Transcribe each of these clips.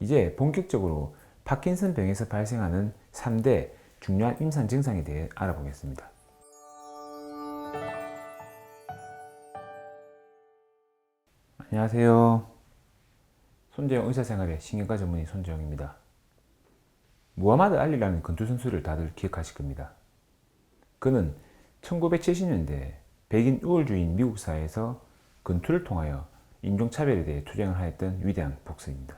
이제 본격적으로 파킨슨 병에서 발생하는 3대 중요한 임상 증상에 대해 알아보겠습니다. 안녕하세요. 손재영 의사생활의 신경과 전문의 손재영입니다. 무하마드 알리라는 권투 선수를 다들 기억하실 겁니다. 그는 1970년대 백인 우월주의인 미국 사회에서 권투를 통하여 인종차별에 대해 투쟁을 하였던 위대한 복서입니다.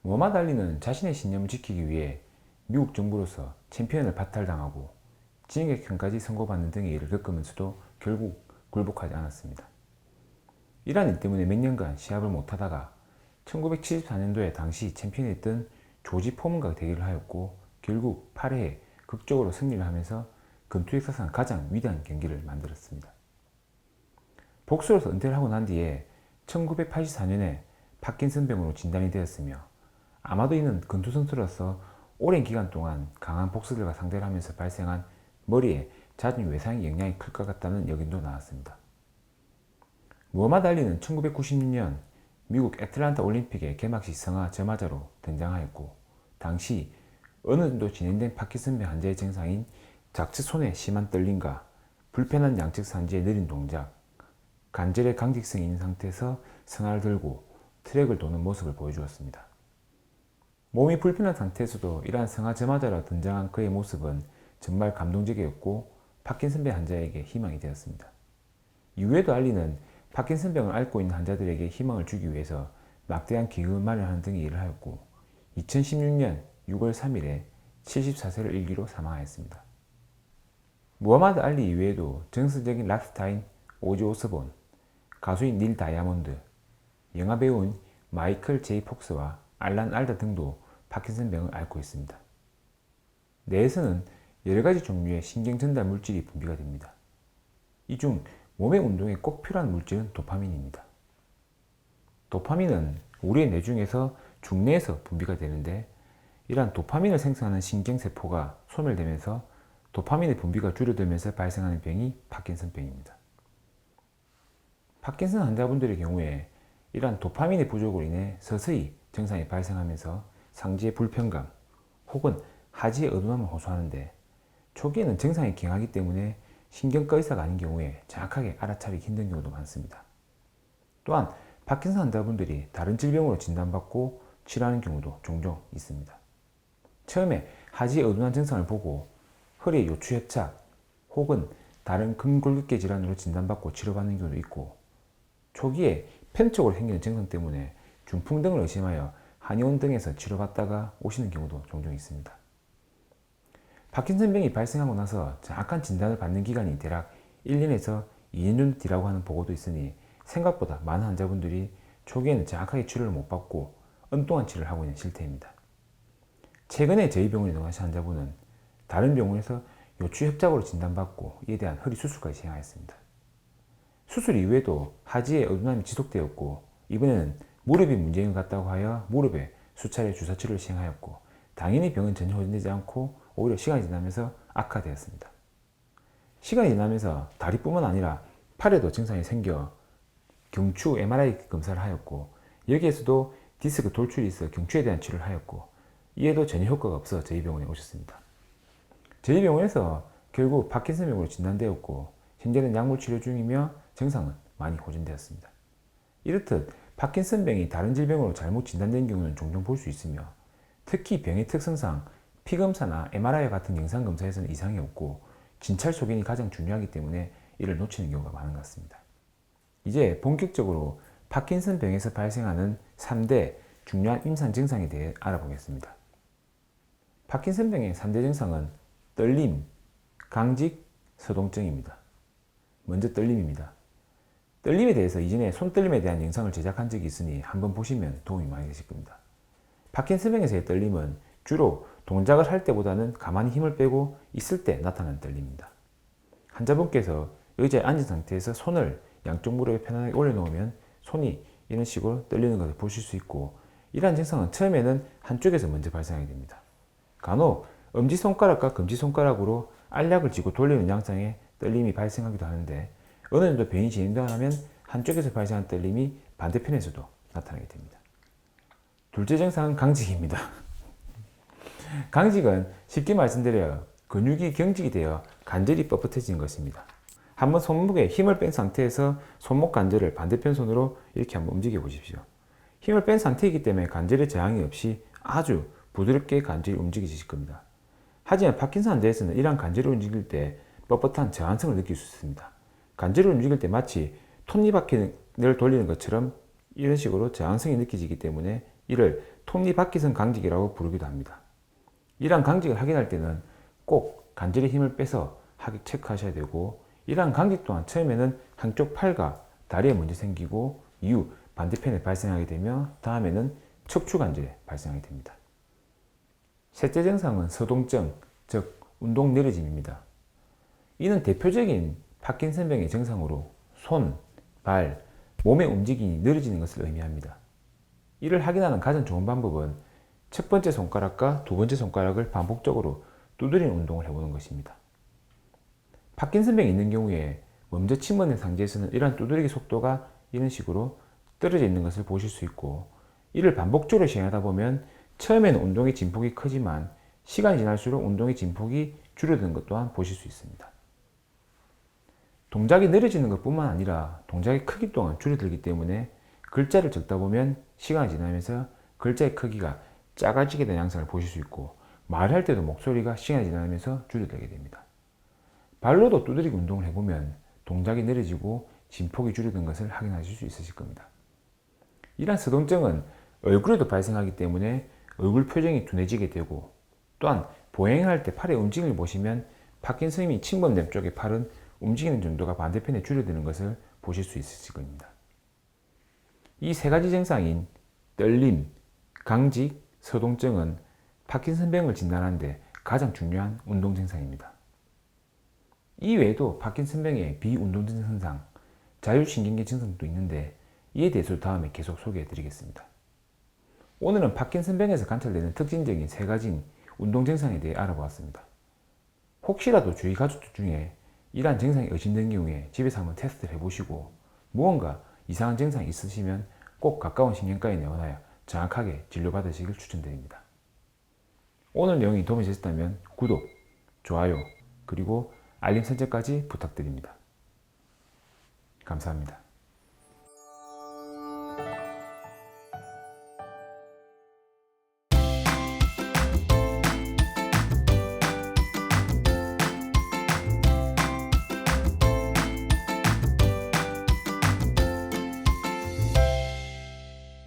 무하마드 알리는 자신의 신념을 지키기 위해 미국 정부로서 챔피언을 박탈당하고 징역형까지 선고받는 등의 일을 겪으면서도 결국 굴복하지 않았습니다. 이러한 일 때문에 몇 년간 시합을 못하다가 1974년도에 당시 챔피언이었던 조지 포먼과 대결을 하였고 결국 8회에 극적으로 승리를 하면서 권투 역사상 가장 위대한 경기를 만들었습니다. 복수로서 은퇴를 하고 난 뒤에 1984년에 파킨슨병으로 진단이 되었으며 아마도 이는 권투 선수로서 오랜 기간 동안 강한 복수들과 상대를 하면서 발생한 머리에 잦은 외상의 영향이 클 것 같다는 여긴도 나왔습니다. 무하마드 알리는 1996년 미국 애틀란타 올림픽의 개막식 성하자마자로 등장하였고 당시 어느 정도 진행된 파킨슨병 환자의 증상인 좌측 손의 심한 떨림과 불편한 양측 산지의 느린 동작, 관절의 강직성이 있는 상태에서 성화를 들고 트랙을 도는 모습을 보여주었습니다. 몸이 불편한 상태에서도 이러한 성하자마자로 등장한 그의 모습은 정말 감동적이었고 파킨슨병 환자에게 희망이 되었습니다. 이후에도 알리는 파킨슨병을 앓고 있는 환자들에게 희망을 주기 위해서 막대한 기금을 마련하는 등의 일을 하였고 2016년 6월 3일에 74세를 일기로 사망하였습니다. 무하마드 알리 이외에도 정서적인 락스타인 오지 오스본, 가수인 닐 다이아몬드, 영화배우인 마이클 제이 폭스와 알란 알다 등도 파킨슨병을 앓고 있습니다. 뇌에서는 여러가지 종류의 신경전달 물질이 분비가 됩니다. 이 중 몸의 운동에 꼭 필요한 물질은 도파민입니다. 도파민은 우리의 뇌 중에서 중뇌에서 분비가 되는데 이러한 도파민을 생성하는 신경세포가 소멸되면서 도파민의 분비가 줄어들면서 발생하는 병이 파킨슨병입니다. 파킨슨 환자분들의 경우에 이러한 도파민의 부족으로 인해 서서히 증상이 발생하면서 상지의 불편감 혹은 하지의 어두움을 호소하는데 초기에는 증상이 경하기 때문에 신경과 의사가 아닌 경우에 정확하게 알아차리기 힘든 경우도 많습니다. 또한 파킨슨 환자분들이 다른 질병으로 진단받고 치료하는 경우도 종종 있습니다. 처음에 하지의 어두운 증상을 보고 허리의 요추협착 혹은 다른 근골격계 질환으로 진단받고 치료받는 경우도 있고 초기에 편적으로 생기는 증상 때문에 중풍 등을 의심하여 한의원 등에서 치료받다가 오시는 경우도 종종 있습니다. 파킨슨병이 발생하고 나서 정확한 진단을 받는 기간이 대략 1년에서 2년 정도 뒤라고 하는 보고도 있으니 생각보다 많은 환자분들이 초기에는 정확하게 치료를 못 받고 엉뚱한 치료를 하고 있는 실태입니다. 최근에 저희 병원에 입원하신 환자분은 다른 병원에서 요추협착으로 진단받고 이에 대한 허리 수술까지 시행하였습니다. 수술 이후에도 하지의 어두움이 지속되었고 이번에는 무릎이 문제인 것 같다고 하여 무릎에 수차례 주사치료를 시행하였고 당연히 병은 전혀 호전되지 않고 오히려 시간이 지나면서 악화되었습니다. 시간이 지나면서 다리뿐만 아니라 팔에도 증상이 생겨 경추 MRI 검사를 하였고 여기에서도 디스크 돌출이 있어 경추에 대한 치료를 하였고 이에도 전혀 효과가 없어 저희 병원에 오셨습니다. 저희 병원에서 결국 파킨슨병으로 진단되었고 현재는 약물 치료 중이며 증상은 많이 호전되었습니다. 이렇듯 파킨슨병이 다른 질병으로 잘못 진단된 경우는 종종 볼 수 있으며 특히 병의 특성상 피검사나 MRI 같은 영상검사에서는 이상이 없고 진찰 소견이 가장 중요하기 때문에 이를 놓치는 경우가 많은 것 같습니다. 이제 본격적으로 파킨슨병에서 발생하는 3대 중요한 임상 증상에 대해 알아보겠습니다. 파킨슨병의 3대 증상은 떨림, 강직, 서동증입니다. 먼저 떨림입니다. 떨림에 대해서 이전에 손떨림에 대한 영상을 제작한 적이 있으니 한번 보시면 도움이 많이 되실 겁니다. 파킨슨병에서의 떨림은 주로 동작을 할 때보다는 가만히 힘을 빼고 있을 때 나타나는 떨림입니다. 환자분께서 의자에 앉은 상태에서 손을 양쪽 무릎에 편안하게 올려놓으면 손이 이런 식으로 떨리는 것을 보실 수 있고 이러한 증상은 처음에는 한쪽에서 먼저 발생하게 됩니다. 간혹 엄지손가락과 검지손가락으로 알약을 쥐고 돌리는 양상의 떨림이 발생하기도 하는데 어느 정도 병이 진행되면 한쪽에서 발생한 떨림이 반대편에서도 나타나게 됩니다. 둘째 증상은 강직입니다. 강직은 쉽게 말씀드려 근육이 경직이 되어 관절이 뻣뻣해지는 것입니다. 한번 손목에 힘을 뺀 상태에서 손목 관절을 반대편 손으로 이렇게 한번 움직여 보십시오. 힘을 뺀 상태이기 때문에 관절의 저항이 없이 아주 부드럽게 관절이 움직여질 겁니다. 하지만 파킨슨 환자에서는 이러한 관절을 움직일 때 뻣뻣한 저항성을 느낄 수 있습니다. 관절을 움직일 때 마치 톱니바퀴를 돌리는 것처럼 이런 식으로 저항성이 느껴지기 때문에 이를 톱니바퀴성 강직이라고 부르기도 합니다. 이러한 강직을 확인할 때는 꼭 관절의 힘을 빼서 체크하셔야 되고, 이러한 강직 또한 처음에는 한쪽 팔과 다리에 먼저 생기고 이후 반대편에 발생하게 되며 다음에는 척추 관절에 발생하게 됩니다. 셋째 증상은 서동증, 즉 운동 느려짐입니다. 이는 대표적인 파킨슨병의 증상으로 손, 발, 몸의 움직임이 느려지는 것을 의미합니다. 이를 확인하는 가장 좋은 방법은 첫 번째 손가락과 두 번째 손가락을 반복적으로 두드리는 운동을 해보는 것입니다. 파킨슨병이 있는 경우에 먼저 침범된 상태에서는 이러한 두드리기 속도가 이런 식으로 떨어져 있는 것을 보실 수 있고, 이를 반복적으로 시행하다 보면 처음에는 운동의 진폭이 크지만 시간이 지날수록 운동의 진폭이 줄어드는 것 또한 보실 수 있습니다. 동작이 느려지는 것 뿐만 아니라 동작의 크기 또한 줄어들기 때문에 글자를 적다 보면 시간이 지나면서 글자의 크기가 작아지게 되는 양상을 보실 수 있고, 말할 때도 목소리가 시간이 지나면서 줄어들게 됩니다. 발로도 두드리기 운동을 해보면 동작이 느려지고 진폭이 줄어든 것을 확인하실 수 있으실 겁니다. 이러한 서동증은 얼굴에도 발생하기 때문에 얼굴 표정이 둔해지게 되고, 또한 보행할 때 팔의 움직임을 보시면 파킨슨이 침범된 쪽의 팔은 움직이는 정도가 반대편에 줄어드는 것을 보실 수 있으실 겁니다. 이 세 가지 증상인 떨림, 강직, 서동증은 파킨슨병을 진단하는 데 가장 중요한 운동 증상입니다. 이 외에도 파킨슨병의 비운동증 증상, 자율신경계 증상도 있는데 이에 대해서 다음에 계속 소개해 드리겠습니다. 오늘은 파킨슨병에서 관찰되는 특징적인 세 가지 운동 증상에 대해 알아보았습니다. 혹시라도 주위 가족들 중에 이러한 증상이 의심되는 경우에 집에서 한번 테스트를 해보시고 무언가 이상한 증상이 있으시면 꼭 가까운 신경과에 내원하여 정확하게 진료받으시길 추천드립니다. 오늘 내용이 도움이 되셨다면 구독, 좋아요, 그리고 알림 설정까지 부탁드립니다. 감사합니다.